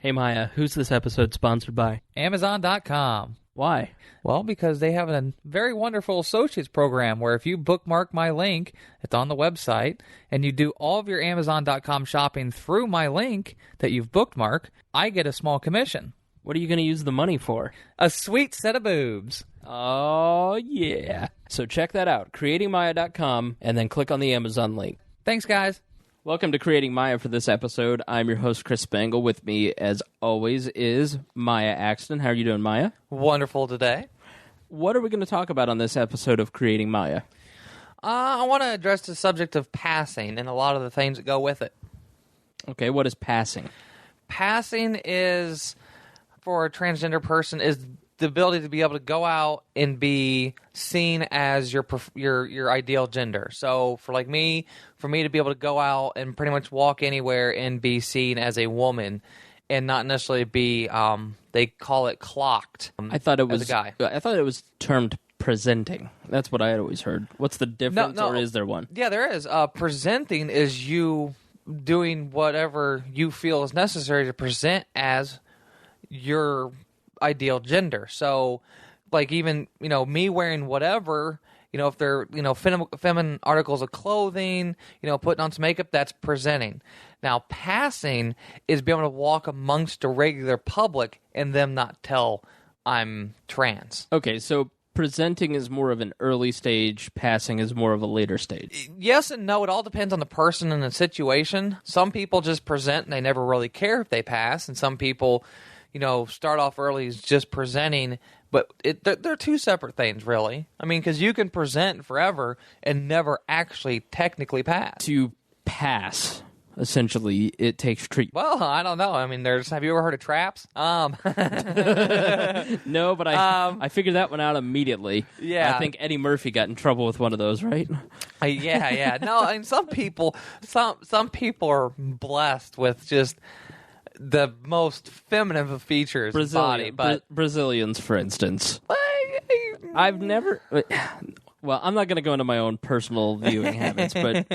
Hey, Miah, who's this episode sponsored by? Amazon.com. Why? Well, because they have a very wonderful associates program where if you bookmark my link, it's on the website, and you do all of your Amazon.com shopping through my link that you've bookmarked, I get a small commission. What are you going to use the money for? A sweet set of boobs. Oh, yeah. So check that out, creatingmiah.com, and then click on the Amazon link. Thanks, guys. Welcome to Creating Miah for this episode. I'm your host, Chris Spangle. With me, as always, is Miah Axton. How are you doing, Miah? Wonderful today. What are we going to talk about on this episode of Creating Miah? I want to address the subject of passing and a lot of the things that go with it. Okay, what is passing? Passing is, for a transgender person, is the ability to be able to go out and be seen as your ideal gender. So for me to be able to go out and pretty much walk anywhere and be seen as a woman and not necessarily be, they call it clocked. I thought it was as a guy. I thought it was termed presenting. That's what I had always heard. What's the difference, or is there one? Yeah, there is. Presenting is you doing whatever you feel is necessary to present as your ideal gender. So, like, even, me wearing whatever, if they're, feminine articles of clothing, putting on some makeup, that's presenting. Now, passing is being able to walk amongst the regular public and them not tell I'm trans. Okay, so presenting is more of an early stage, passing is more of a later stage. Yes and no. It all depends on the person and the situation. Some people just present and they never really care if they pass, and some people start off early is just presenting, but they're two separate things, really. I mean, because you can present forever and never actually technically pass. To pass, essentially, it takes treatment. Well, I don't know. I mean, have you ever heard of traps? No, but I figured that one out immediately. Yeah. I think Eddie Murphy got in trouble with one of those, right? Yeah. No, I mean, some people are blessed with just the most feminine of features of body, but Brazilians, for instance. I've never. Well, I'm not going to go into my own personal viewing habits, but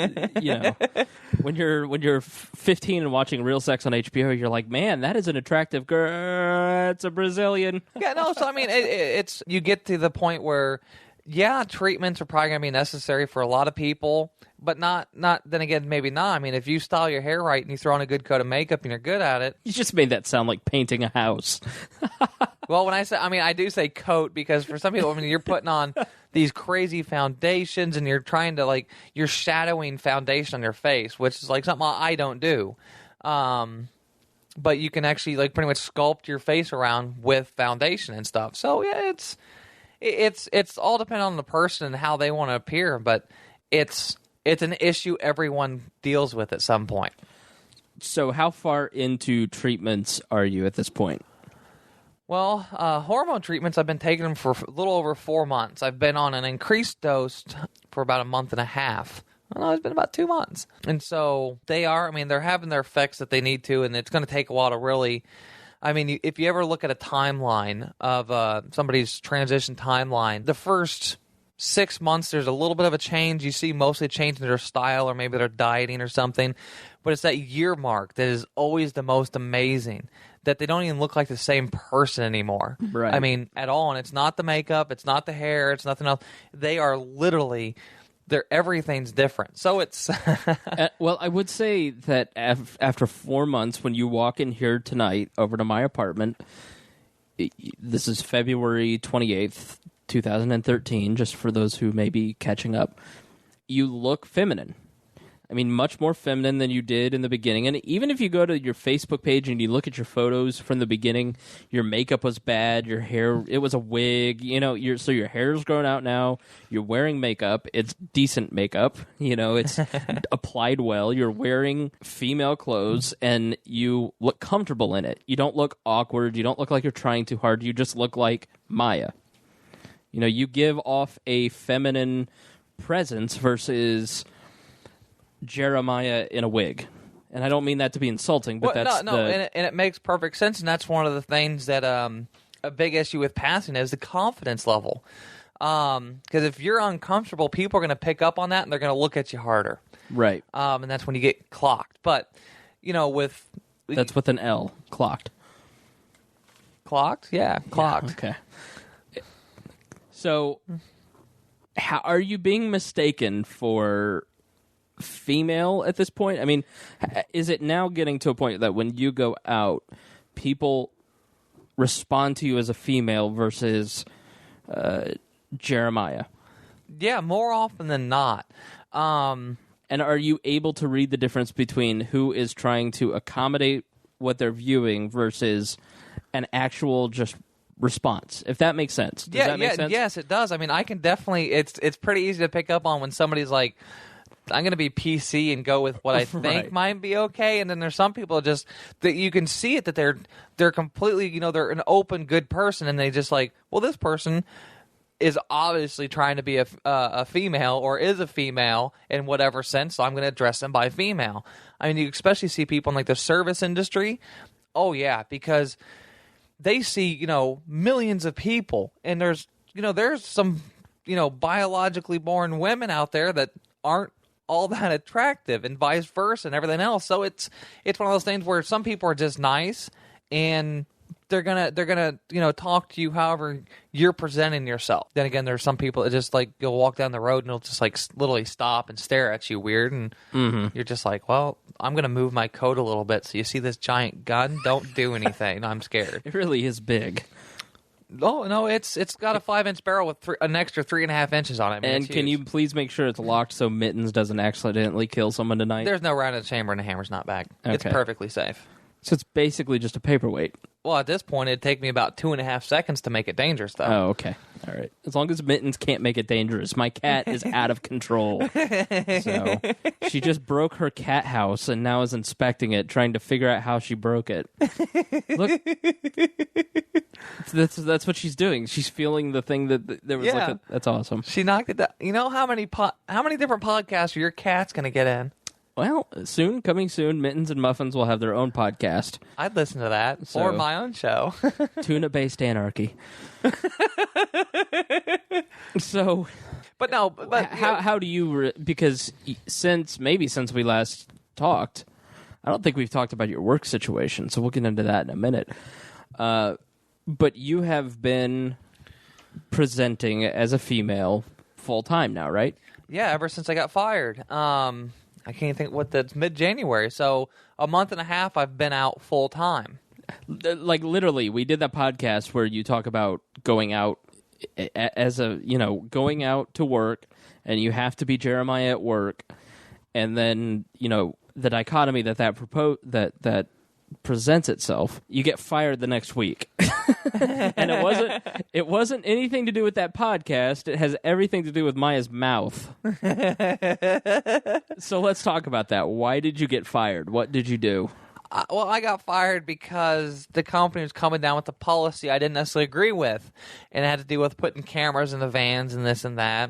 when you're 15 and watching Real Sex on HBO, you're like, man, that is an attractive girl. It's a Brazilian. Yeah, no. So I mean, it's you get to the point where, yeah, treatments are probably going to be necessary for a lot of people, but not. Then again, maybe not. I mean, if you style your hair right and you throw on a good coat of makeup and you're good at it, you just made that sound like painting a house. Well, I do say coat because for some people, you're putting on these crazy foundations and you're trying to you're shadowing foundation on your face, which is something I don't do. But you can actually pretty much sculpt your face around with foundation and stuff. So yeah, it's all dependent on the person and how they want to appear, but it's an issue everyone deals with at some point. So how far into treatments are you at this point? Well, hormone treatments, I've been taking them for a little over 4 months. I've been on an increased dose for about a month and a half. Well, it's been about 2 months. And so they're having their effects that they need to, and it's going to take a while to really... I mean, if you ever look at a timeline of somebody's transition timeline, the first 6 months, there's a little bit of a change. You see mostly a change in their style or maybe their dieting or something. But it's that year mark that is always the most amazing, that they don't even look like the same person anymore. Right. I mean, at all. And it's not the makeup. It's not the hair. It's nothing else. They are literally... everything's different. So it's... Well, I would say that after 4 months, when you walk in here tonight over to my apartment, this is February 28th, 2013, just for those who may be catching up, you look feminine. I mean, much more feminine than you did in the beginning. And even if you go to your Facebook page and you look at your photos from the beginning, your makeup was bad, your hair, it was a wig, so your hair's grown out now, you're wearing makeup, it's decent makeup, it's applied well, you're wearing female clothes, and you look comfortable in it. You don't look awkward, you don't look like you're trying too hard, you just look like Miah. You give off a feminine presence versus Jeremiah in a wig. And I don't mean that to be insulting, but and it makes perfect sense, and that's one of the things that a big issue with passing is the confidence level. Because if you're uncomfortable, people are going to pick up on that, and they're going to look at you harder. Right. And that's when you get clocked. But, That's with an L, clocked. clocked. Yeah, clocked. Okay. So, how are you being mistaken for female at this point? I mean, is it now getting to a point that when you go out, people respond to you as a female versus Jeremiah? Yeah, more often than not. And are you able to read the difference between who is trying to accommodate what they're viewing versus an actual just response, if that makes sense? Does that make sense? Yes, it does. I mean, I can definitely. It's pretty easy to pick up on when somebody's like, "I'm going to be PC and go with what I think might be okay," and then there's some people just that you can see it that they're completely, they're an open, good person, and they just like, well, this person is obviously trying to be a female or is a female in whatever sense, so I'm going to address them by female. I mean, you especially see people in like the service industry. Oh yeah, because they see, millions of people, and there's some, biologically born women out there that aren't all that attractive, and vice versa, and everything else. So it's one of those things where some people are just nice, and they're gonna talk to you however you're presenting yourself. Then again, there's some people that just like you'll walk down the road and they'll just like literally stop and stare at you weird, and you're just like, well, I'm gonna move my coat a little bit so you see this giant gun. Don't do anything. I'm scared. It really is big. Oh no, it's got a 5-inch barrel with an extra 3.5 inches on it. I mean, and can you please make sure it's locked so Mittens doesn't accidentally kill someone tonight? There's no round in the chamber and the hammer's not back. Okay. It's perfectly safe. So it's basically just a paperweight. Well, at this point, it'd take me about 2.5 seconds to make it dangerous, though. Oh, okay. All right. As long as Mittens can't make it dangerous. My cat is out of control. So she just broke her cat house and now is inspecting it, trying to figure out how she broke it. Look. That's what she's doing. She's feeling the thing that there was that's awesome. She knocked it down. You know how many different podcasts are your cat's going to get in? Well, coming soon, Mittens and Muffins will have their own podcast. I'd listen to that. Or my own show. Tuna-based anarchy. So, but no, how do you, because since we last talked, I don't think we've talked about your work situation, so we'll get into that in a minute. But you have been presenting as a female full-time now, right? Yeah, ever since I got fired. I can't think that's mid-January. So a month and a half I've been out full time. Like literally, we did that podcast where you talk about going out going out to work, and you have to be Jeremiah at work, and then the dichotomy that presents itself, you get fired the next week. And it wasn't anything to do with that podcast. It has everything to do with Miah's mouth. So let's talk about that. Why did you get fired? What did you do? Well, I got fired because the company was coming down with a policy I didn't necessarily agree with, and it had to do with putting cameras in the vans and this and that.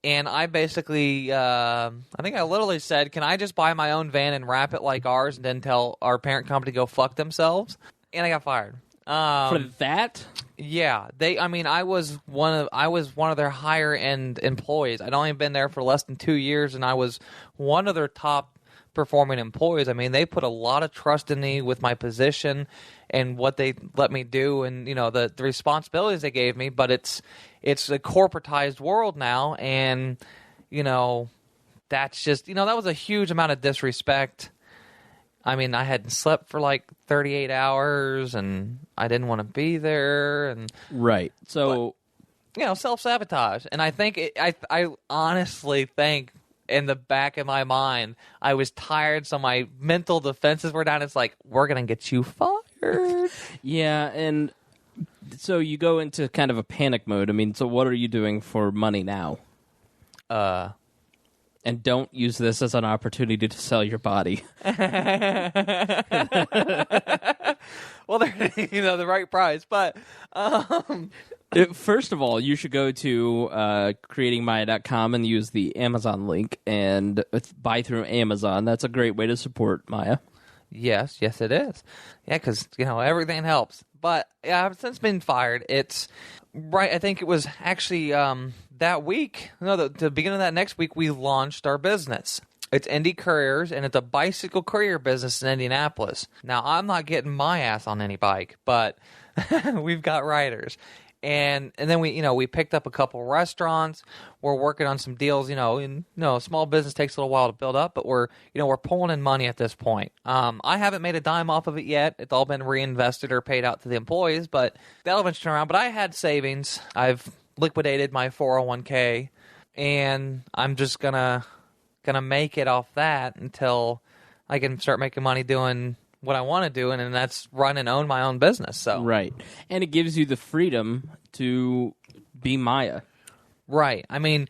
And I basically, I think I literally said, can I just buy my own van and wrap it like ours and then tell our parent company to go fuck themselves? And I got fired. For that? Yeah. I was one of their higher end employees. I'd only been there for less than 2 years, and I was one of their top performing employees. I mean, they put a lot of trust in me with my position and what they let me do, and the responsibilities they gave me. But it's a corporatized world now, and that's just that was a huge amount of disrespect. I mean, I hadn't slept for like 38 hours, and I didn't want to be there, and right. So self-sabotage. And I think I honestly think in the back of my mind, I was tired, so my mental defenses were down. It's like, we're going to get you fired. Yeah, and so you go into kind of a panic mode. I mean, so what are you doing for money now? And don't use this as an opportunity to sell your body. Well, they're the right price, but first of all, you should go to creatingmiah.com and use the Amazon link and buy through Amazon. That's a great way to support Miah. Yes, it is. Yeah, because everything helps. But yeah, I've since been fired. It's right. I think it was actually that week. No, the beginning of that next week, we launched our business. It's Indy Couriers, and it's a bicycle courier business in Indianapolis. Now, I'm not getting my ass on any bike, but we've got riders. And then we picked up a couple restaurants. We're working on some deals. Small business takes a little while to build up, but we're pulling in money at this point. I haven't made a dime off of it yet. It's all been reinvested or paid out to the employees, but that'll eventually turn around. But I had savings. I've liquidated my 401k, and I'm just gonna make it off that until I can start making money doing what I want to do, and that's run and own my own business. So right, and it gives you the freedom to be Miah. Right. I mean,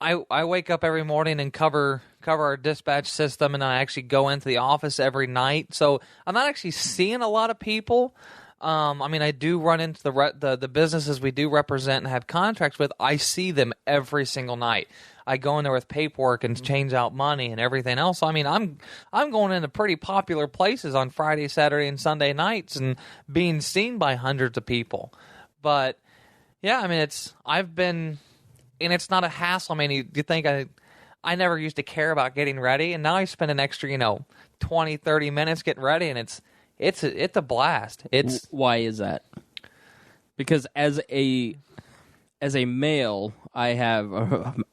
I wake up every morning and cover our dispatch system, and I actually go into the office every night. So I'm not actually seeing a lot of people. I do run into the businesses we do represent and have contracts with. I see them every single night. I go in there with paperwork and change out money and everything else. So, I'm going into pretty popular places on Friday, Saturday, and Sunday nights and being seen by hundreds of people. But yeah, it's not a hassle. You think I never used to care about getting ready, and now I spend an extra 20, 30 minutes getting ready, and it's a blast. Why is that? Because as a male, I have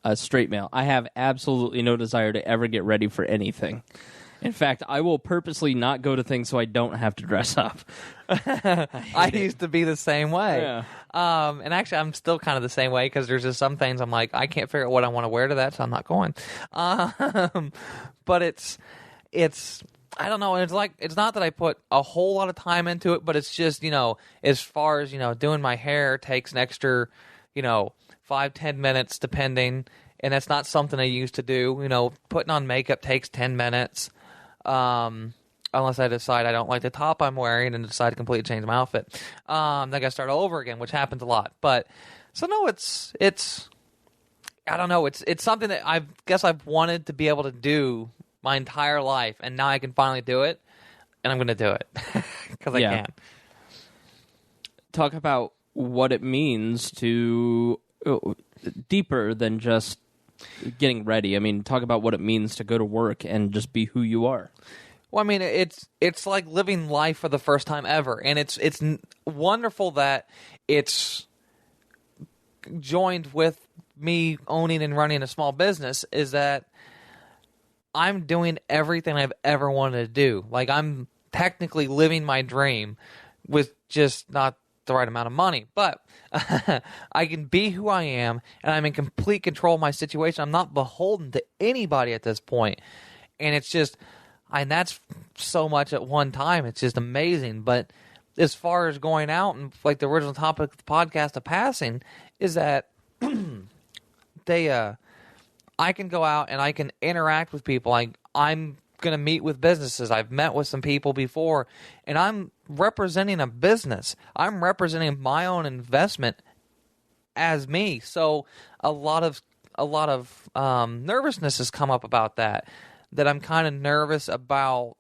a straight male. I have absolutely no desire to ever get ready for anything. In fact, I will purposely not go to things so I don't have to dress up. I used to be the same way. Yeah. And actually, I'm still kind of the same way because there's just some things I'm like, I can't figure out what I want to wear to that, so I'm not going. But it's I don't know. It's not that I put a whole lot of time into it, but it's just, as far as, doing my hair takes an extra, 5-10 minutes depending. And that's not something I used to do. Putting on makeup takes 10 minutes. Unless I decide I don't like the top I'm wearing and decide to completely change my outfit. Then I got to start over again, which happens a lot. But, so no, it's I don't know. It's something that I guess I've wanted to be able to do my entire life, and now I can finally do it, and I'm going to do it because I can. Talk about what it means to deeper than just getting ready. Talk about what it means to go to work and just be who you are. Well, it's like living life for the first time ever, and it's wonderful that it's joined with me owning and running a small business. Is that I'm doing everything I've ever wanted to do. Like, I'm technically living my dream with just not the right amount of money. But I can be who I am, and I'm in complete control of my situation. I'm not beholden to anybody at this point. And it's just, and that's so much at one time. It's just amazing. But as far as going out, and like the original topic of the podcast of passing, is that I can go out and I can interact with people. I'm going to meet with businesses. I've met with some people before, and I'm representing a business. I'm representing my own investment as me. So a lot of nervousness has come up about that I'm kind of nervous about,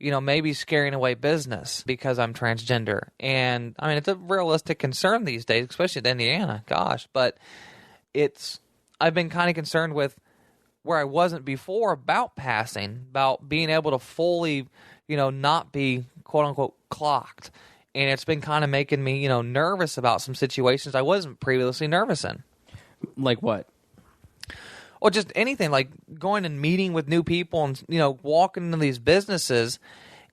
maybe scaring away business because I'm transgender. And it's a realistic concern these days, especially in Indiana. Gosh, but I've been kind of concerned with where I wasn't before about passing, about being able to fully, not be quote unquote clocked. And it's been kind of making me, nervous about some situations I wasn't previously nervous in. Like what? Or just anything, like going and meeting with new people and, walking into these businesses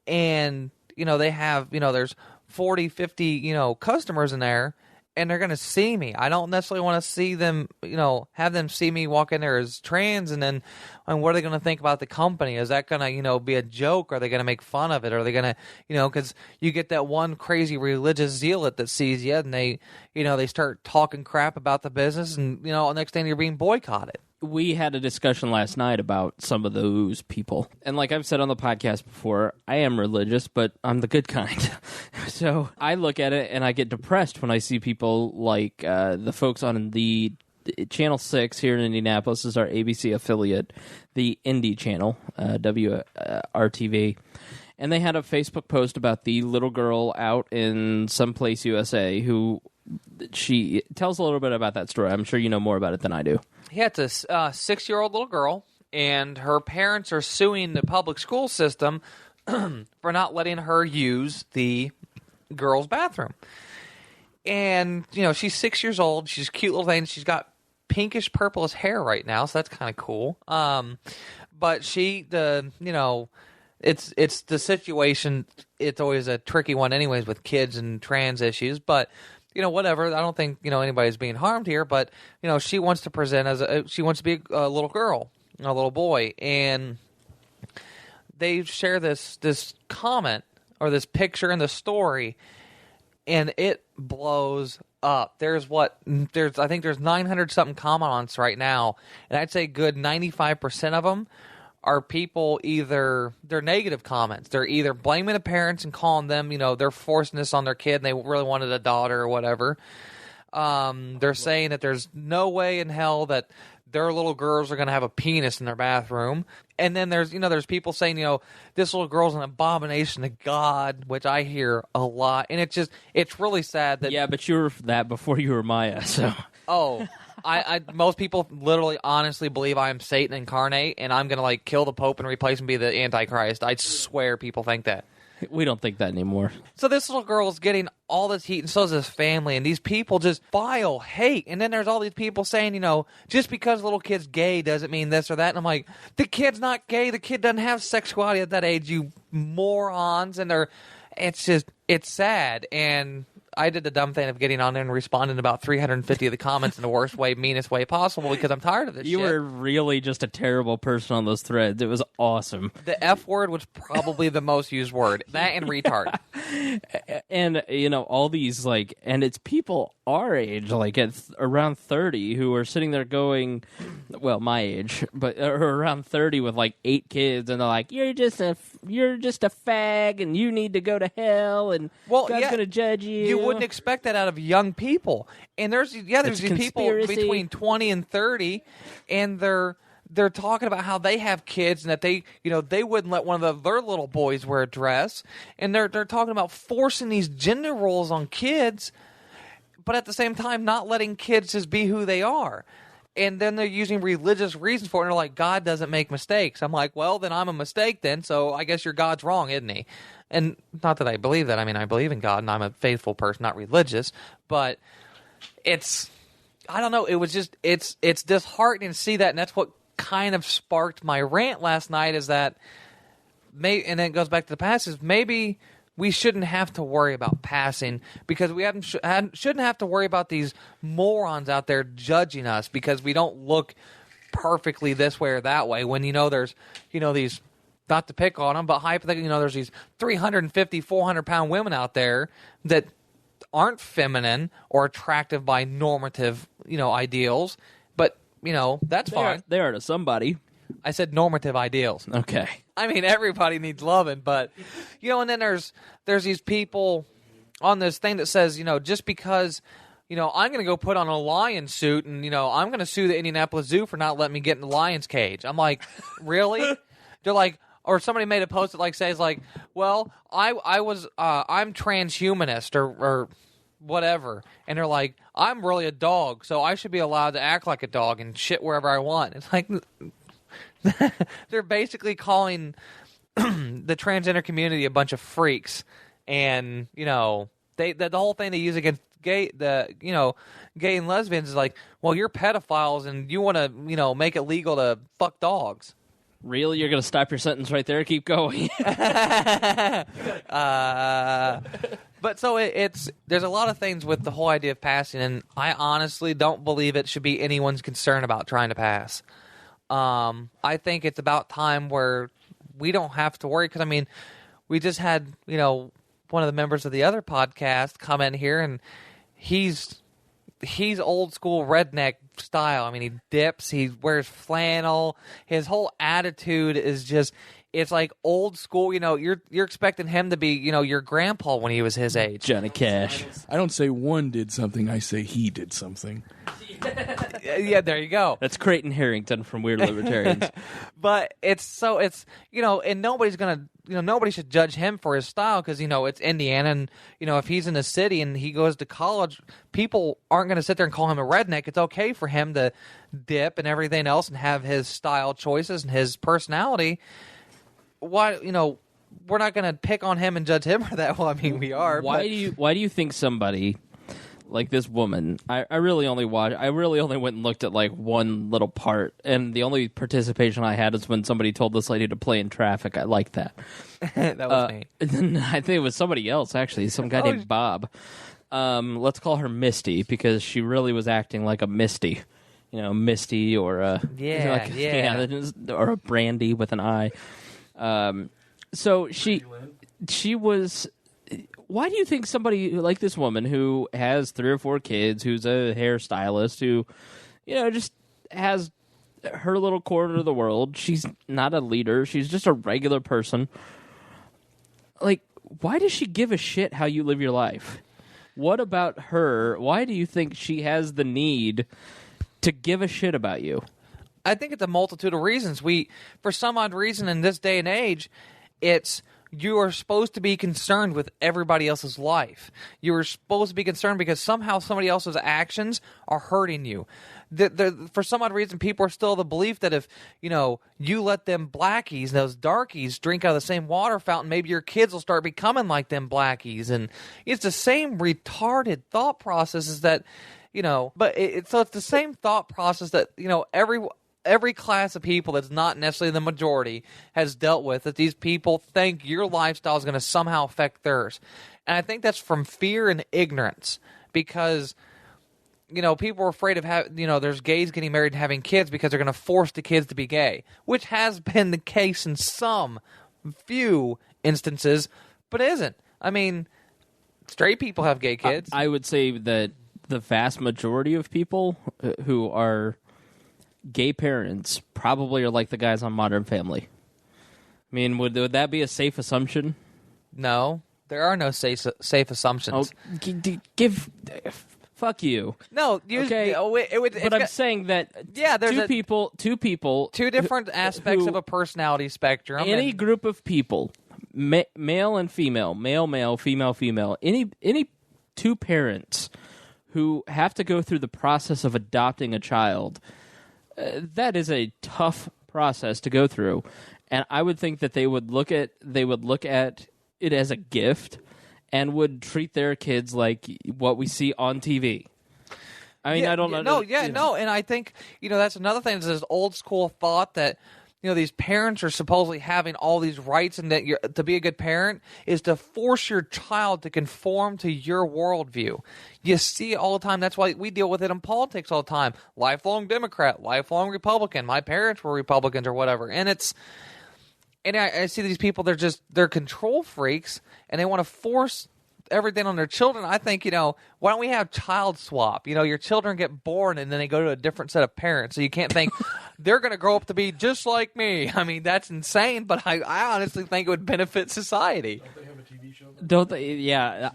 and, they have, there's 40, 50, customers in there, and they're going to see me. I don't necessarily want to see them, have them see me walk in there as trans, and what are they going to think about the company? Is that going to, be a joke? Are they going to make fun of it? Are they going to, because you get that one crazy religious zealot that sees you, and they start talking crap about the business, and, next thing you're being boycotted. We had a discussion last night about some of those people. And like I've said on the podcast before, I am religious, but I'm the good kind. So I look at it and I get depressed when I see people like the folks on the Channel 6 here in Indianapolis is our ABC affiliate, the Indie channel, WRTV. And they had a Facebook post about the little girl out in someplace USA who she tells a little bit about that story. I'm sure you know more about it than I do. Yeah, it's a 6-year-old little girl, and her parents are suing the public school system for not letting her use the girls' bathroom. And, she's 6 years old. She's a cute little thing. She's got pinkish purplish hair right now, so that's kind of cool. But it's the situation. It's always a tricky one anyways with kids and trans issues, but whatever. I don't think, anybody's being harmed here, but, she wants to present she wants to be a little girl, a little boy. And they share this comment or this picture in the story, and it blows up. I think there's 900 something comments right now, and I'd say good 95% of them are people they're negative comments. They're either blaming the parents and calling them, they're forcing this on their kid and they really wanted a daughter or whatever. They're saying that there's no way in hell that their little girls are going to have a penis in their bathroom. And then there's people saying, this little girl's an abomination to God, which I hear a lot. And it's really sad that... Yeah, but you were that before you were Miah, so... Oh, most people literally honestly believe I am Satan incarnate and I'm going to kill the Pope and replace him and be the Antichrist. I swear people think that. We don't think that anymore. So this little girl is getting all this heat, and so is his family, and these people just vile hate. And then there's all these people saying, just because the little kid's gay doesn't mean this or that. And I'm like, the kid's not gay. The kid doesn't have sexuality at that age, you morons. And it's sad. And I did the dumb thing of getting on there and responding to about 350 of the comments in the worst way, meanest way possible because I'm tired of this shit. You were really just a terrible person on those threads. It was awesome. The F word was probably the most used word. That and retard. And, all these, and it's people our age, at around 30, who are sitting there going, well, my age, but around 30 with, 8 kids, and they're like, you're just a fag, and you need to go to hell, and God's going to judge you. You wouldn't expect that out of young people. And there's these people between 20 and 30, and they're talking about how they have kids and that they wouldn't let one of their little boys wear a dress, and they're talking about forcing these gender roles on kids, but at the same time not letting kids just be who they are. And then they're using religious reasons for it, and they're like, God doesn't make mistakes. I'm like, well, then I'm a mistake then, so I guess your God's wrong, isn't he? And not that I believe that. I mean, I believe in God, and I'm a faithful person, not religious. But I don't know. It was just, it's disheartening to see that, and that's what kind of sparked my rant last night, is that, and then it goes back to the passage, maybe we shouldn't have to worry about passing because we shouldn't have to worry about these morons out there judging us because we don't look perfectly this way or that way when, there's, these, not to pick on them, but hypothetically, there's these 350, 400-pound women out there that aren't feminine or attractive by normative, ideals, but, that's fine. They are to somebody. I said normative ideals. Okay. I mean, everybody needs loving, but, and then there's these people on this thing that says, just because, I'm going to go put on a lion suit and, I'm going to sue the Indianapolis Zoo for not letting me get in the lion's cage. I'm like, really? They're like, or somebody made a post that says well, I'm transhumanist or whatever. And they're like, I'm really a dog, so I should be allowed to act like a dog and shit wherever I want. It's like, they're basically calling the transgender community a bunch of freaks, and the whole thing they use against gay and lesbians is like, well, you're pedophiles and you want to make it legal to fuck dogs. Really, you're gonna stop your sentence right there? Keep going. But so there's a lot of things with the whole idea of passing, and I honestly don't believe it should be anyone's concern about trying to pass. I think it's about time where we don't have to worry, because, I mean, we just had, one of the members of the other podcast come in here, and he's old school redneck style. I mean, he dips, he wears flannel, his whole attitude is just, it's like old school. You're expecting him to be, your grandpa when he was his age. Johnny Cash. I don't say one did something, I say he did something. Yeah, there you go. That's Creighton Harrington from Weird Libertarians. But and nobody's gonna nobody should judge him for his style because, it's Indiana. And, if he's in the city and he goes to college, people aren't going to sit there and call him a redneck. It's okay for him to dip and everything else and have his style choices and his personality. Why, we're not going to pick on him and judge him for that. Well, I mean, we are. Why do you think somebody like this woman? I really only went and looked at like one little part, and the only participation I had is when somebody told this lady to play in traffic. I liked that. That was me. I think it was somebody else actually, some guy named Bob. Let's call her Misty because she really was acting like a Misty. Misty or a or a Brandy with an I. So she was. Why do you think somebody like this woman who has 3 or 4 kids, who's a hairstylist, who, just has her little corner of the world, she's not a leader, she's just a regular person. Like, why does she give a shit how you live your life? What about her? Why do you think she has the need to give a shit about you? I think it's a multitude of reasons. For some odd reason in this day and age, you are supposed to be concerned with everybody else's life. You are supposed to be concerned because somehow somebody else's actions are hurting you. For some odd reason, people are still of the belief that if, you let them blackies, those darkies, drink out of the same water fountain, maybe your kids will start becoming like them blackies. And it's the same retarded thought processes that, but it's the same thought process that, every class of people that's not necessarily the majority has dealt with, that these people think your lifestyle is going to somehow affect theirs. And I think that's from fear and ignorance because, people are afraid of there's gays getting married and having kids because they're going to force the kids to be gay, which has been the case in some few instances, but isn't. I mean, straight people have gay kids. I would say that the vast majority of people who are gay parents probably are like the guys on Modern Family. I mean, would that be a safe assumption? No, there are no safe assumptions. Fuck you. No, okay. But I'm saying that there's two people, two different aspects of a personality spectrum. Any group of people, male and female, male, female, any 2 parents who have to go through the process of adopting a child. That is a tough process to go through, and I would think that they would look at it as a gift and would treat their kids like what we see on TV. I mean, I don't know. No, and I think that's another thing. Is this old school thought that these parents are supposedly having all these rights, and that to be a good parent is to force your child to conform to your worldview. You see it all the time. That's why we deal with it in politics all the time. Lifelong Democrat, lifelong Republican. My parents were Republicans or whatever. And I see these people, they're control freaks, and they want to force everything on their children. I think, why don't we have child swap? Your children get born and then they go to a different set of parents. So you can't think they're going to grow up to be just like me. I mean, that's insane, but I honestly think it would benefit society. Don't they have a TV show? Don't they? Yeah.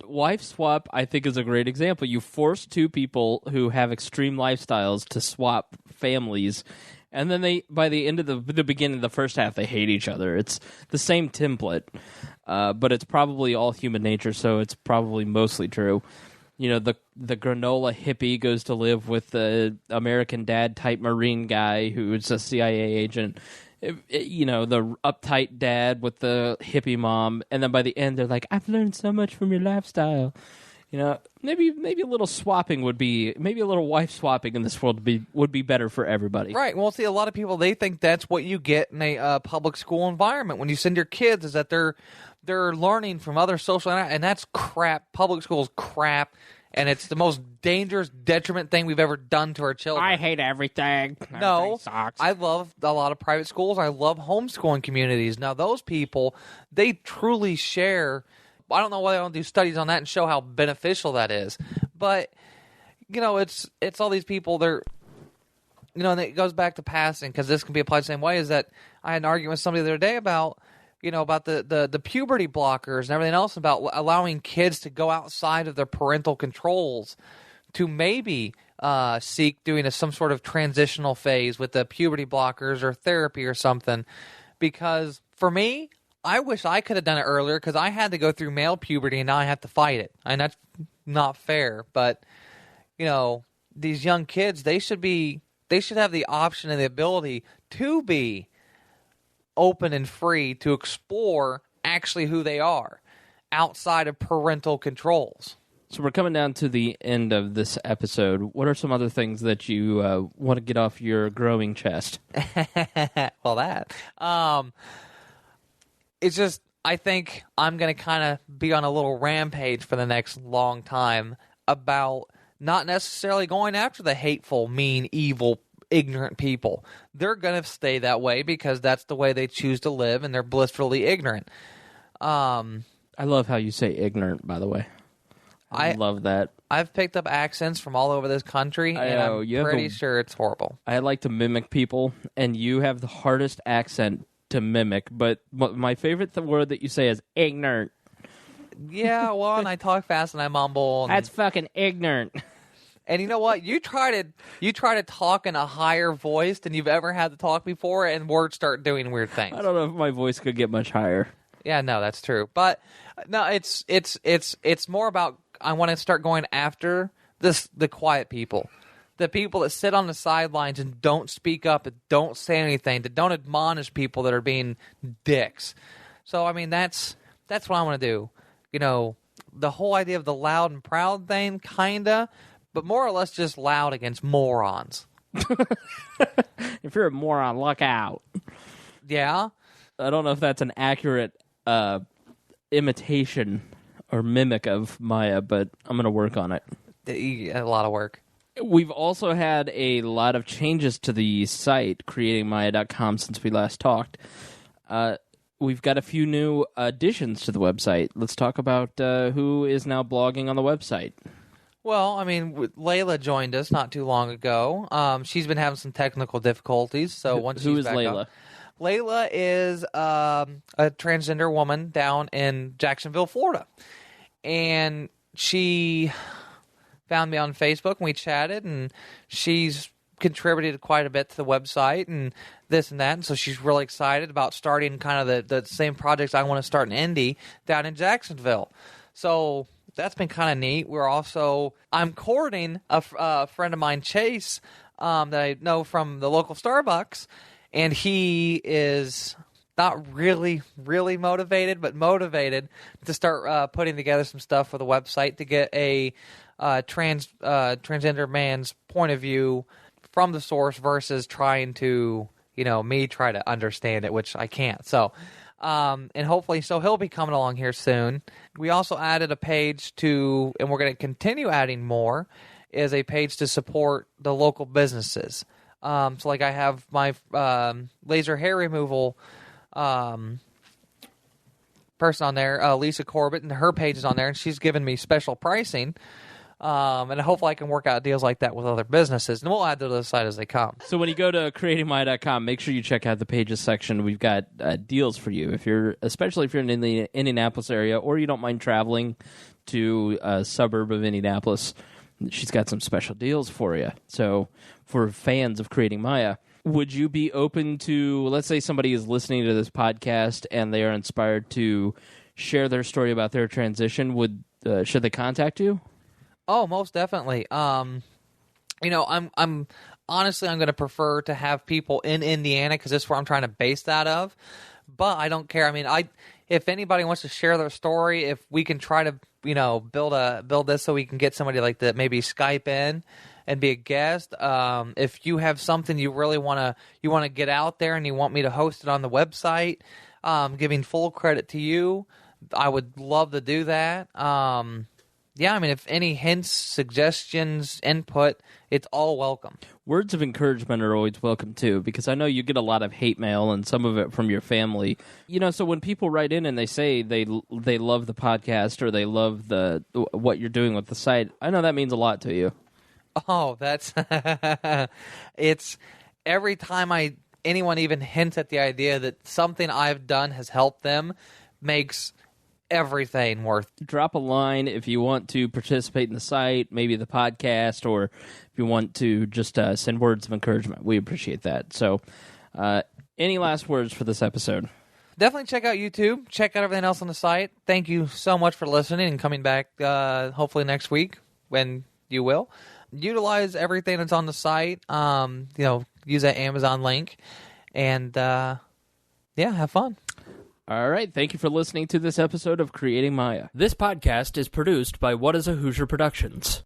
Wife swap, I think, is a great example. You force 2 people who have extreme lifestyles to swap families, and then by the end of the beginning of the first half, they hate each other. It's the same template, but it's probably all human nature, so it's probably mostly true. The granola hippie goes to live with the American Dad type Marine guy who's a CIA agent. The uptight dad with the hippie mom, and then by the end they're like, "I've learned so much from your lifestyle." Maybe a little swapping maybe a little wife swapping in this world would be better for everybody. Right. Well, see, a lot of people, they think that's what you get in a public school environment when you send your kids, is that they're learning from other social, and that's crap. Public school is crap. And it's the most dangerous detriment thing we've ever done to our children. I hate everything. No, sucks. I love a lot of private schools. I love homeschooling communities. Now, those people, they truly share. I don't know why they don't do studies on that and show how beneficial that is. But, it's all these people, they're, and it goes back to passing, because this can be applied the same way, is that I had an argument with somebody the other day about the puberty blockers and everything else, about allowing kids to go outside of their parental controls to maybe seek doing some sort of transitional phase with the puberty blockers or therapy or something. Because for me, I wish I could have done it earlier because I had to go through male puberty and now I have to fight it. And that's not fair. But, these young kids, they should have the option and the ability to be open and free to explore actually who they are outside of parental controls. So we're coming down to the end of this episode. What are some other things that you want to get off your growing chest? Well, that. It's just, I think I'm going to kind of be on a little rampage for the next long time about not necessarily going after the hateful, mean, evil, ignorant people. They're going to stay that way because that's the way they choose to live, and they're blissfully ignorant. I love how you say ignorant, by the way. I love that. I've picked up accents from all over this country, and I'm pretty sure it's horrible. I like to mimic people, and you have the hardest accent to mimic, but my favorite word that you say is ignorant. Yeah, well, and I talk fast and I mumble. That's fucking ignorant. And you know what? You try to talk in a higher voice than you've ever had to talk before, and words start doing weird things. I don't know if my voice could get much higher. Yeah, no, that's true. But no, it's more about I want to start going after the quiet people. The people that sit on the sidelines and don't speak up, and don't say anything, that don't admonish people that are being dicks. So I mean that's what I want to do. The whole idea of the loud and proud thing, kinda, but more or less just loud against morons. If you're a moron, look out. Yeah? I don't know if that's an accurate imitation or mimic of Miah, but I'm going to work on it. A lot of work. We've also had a lot of changes to the site, creatingmiah.com, since we last talked. We've got a few new additions to the website. Let's talk about who is now blogging on the website. Well, I mean, Layla joined us not too long ago. She's been having some technical difficulties, so once she's back Layla? up, Layla is a transgender woman down in Jacksonville, Florida, and she found me on Facebook and we chatted, and she's contributed quite a bit to the website and this and that, and so she's really excited about starting kind of the same projects I want to start in Indy down in Jacksonville. So that's been kind of neat. I'm courting a friend of mine, Chase, that I know from the local Starbucks, and he is not really, really motivated, but motivated to start putting together some stuff for the website to get a transgender man's point of view from the source versus trying to, me try to understand it, which I can't. So, and hopefully, so he'll be coming along here soon. We also added a page and we're going to continue adding more, is a page to support the local businesses. So like I have my laser hair removal person on there, Lisa Corbett, and her page is on there, and she's given me special pricing. And hopefully I can work out deals like that with other businesses, and we'll add to the site as they come. So when you go to creatingmiah.com, make sure you check out the pages section. We've got deals for you, especially if you're in the Indianapolis area or you don't mind traveling to a suburb of Indianapolis. She's got some special deals for you. So for fans of Creating Miah, would you be open to, let's say somebody is listening to this podcast and they are inspired to share their story about their transition, should they contact you? Oh, most definitely. I'm honestly, I'm going to prefer to have people in Indiana because this is where I'm trying to base that of. But I don't care. I mean, if anybody wants to share their story, if we can try to, build this so we can get somebody like that, maybe Skype in and be a guest. If you have something you really want to get out there and you want me to host it on the website, giving full credit to you, I would love to do that. Yeah, I mean, if any hints, suggestions, input, it's all welcome. Words of encouragement are always welcome, too, because I know you get a lot of hate mail and some of it from your family. So when people write in and they say they love the podcast or they love what you're doing with the site, I know that means a lot to you. Oh, that's... it's every time anyone even hints at the idea that something I've done has helped them makes everything worth. Drop a line if you want to participate in the site, maybe the podcast, or if you want to just send words of encouragement. We appreciate that. So any last words for this episode? definitely check out YouTube. Check out everything else on the site. Thank you so much for listening and coming back hopefully next week when you will. Utilize everything that's on the site. Use that Amazon link. And, have fun. All right. Thank you for listening to this episode of Creating Miah. This podcast is produced by What is a Hoosier Productions.